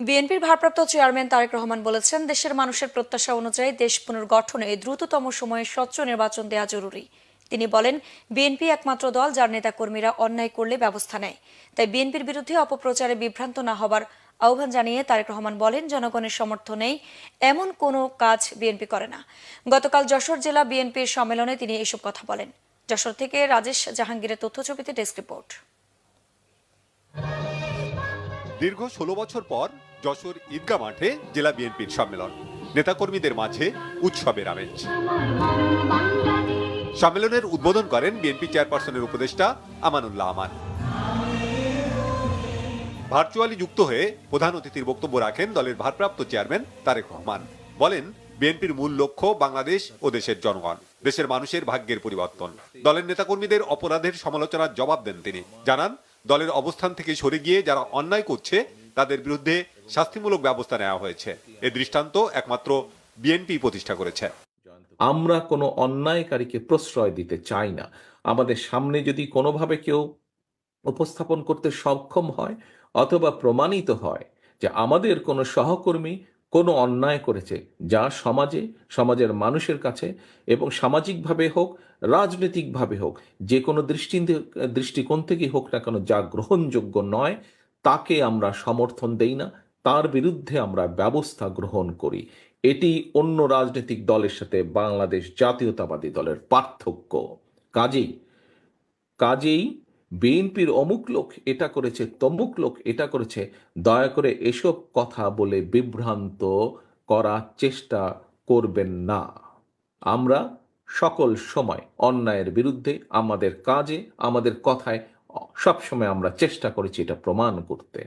বিএনপির ভারপ্রাপ্ত চেয়ারম্যান তারেক রহমান বলেছেন, দেশের মানুষের প্রত্যাশা অনুযায়ী দেশ পুনর্গঠনে দ্রুততম সময়ে স্বচ্ছ নির্বাচন দেওয়া জরুরি। তিনি বলেন, বিএনপি একমাত্র দল যার নেতাকর্মীরা অন্যায় করলে ব্যবস্থা নেয়। তাই বিএনপির বিরুদ্ধে অপপ্রচারে বিভ্রান্ত না হবার আহ্বান জানিয়ে তারেক রহমান বলেন, জনগণের সমর্থনেই এমন কোনো কাজ বিএনপি করে না। গতকাল যশোর জেলা বিএনপির সম্মেলনে তিনি এসব কথা বলেন। যশোর থেকে রাজেশ জাহাঙ্গীরের তথ্যছবিতে ডেস্ক রিপোর্ট। দীর্ঘ ১৬ বছর পর যশোর ঈদগাহ মাঠে জেলা বিএনপির সম্মেলন, নেতাকর্মীদের মাঝে উৎসবের আমেজ। সম্মেলনের উদ্বোধন করেন বিএনপি চেয়ারপারসনের উপদেষ্টা আমানুল্লাহ আমান। ভার্চুয়ালি যুক্ত হয়ে প্রধান অতিথির বক্তব্য রাখেন দলের ভারপ্রাপ্ত চেয়ারম্যান তারেক রহমান। বলেন, বিএনপির মূল লক্ষ্য বাংলাদেশ ও দেশের জনগণ, দেশের মানুষের ভাগ্যের পরিবর্তন। দলের নেতাকর্মীদের অপরাধের সমালোচনার জবাব দেন তিনি। জানান, দলের অবস্থান থেকে সরে গিয়ে যারা অন্যায় করছে তাদের বিরুদ্ধে শাস্তিমূলক ব্যবস্থা নেওয়া হয়েছে। এ দৃষ্টান্ত একমাত্র বিএনপি প্রতিষ্ঠা করেছে। আমরা কোনো অন্যায়কারীকে প্রশ্রয় দিতে চাই না। আমাদের সামনে যদি কোনোভাবে কেউ উপস্থাপন করতে সক্ষম হয় অথবা প্রমাণিত হয় যে আমাদের কোনো সহকর্মী কোনো অন্যায় করেছে, যা সমাজের মানুষের কাছে এবং সামাজিকভাবে হোক, রাজনৈতিকভাবে হোক, যে কোনো দৃষ্টিকোণ থেকে হোক না কেন, যা গ্রহণযোগ্য নয়, তাকে আমরা সমর্থন দেই না, তার বিরুদ্ধে আমরা ব্যবস্থা গ্রহণ করি। এটি অন্য রাজনৈতিক দলের সাথে বাংলাদেশ জাতীয়তাবাদী দলের পার্থক্য। কাজেই বিএনপির অমুক লোক এটা করেছে, তমুক লোক এটা করেছে, দয়া করে এসব কথা বলে বিভ্রান্ত করার চেষ্টা করবেন না। আমরা সকল সময় অন্যায়ের বিরুদ্ধে আমাদের কাজে, আমাদের কথায় সবসময় আমরা চেষ্টা করেছি এটা প্রমাণ করতে।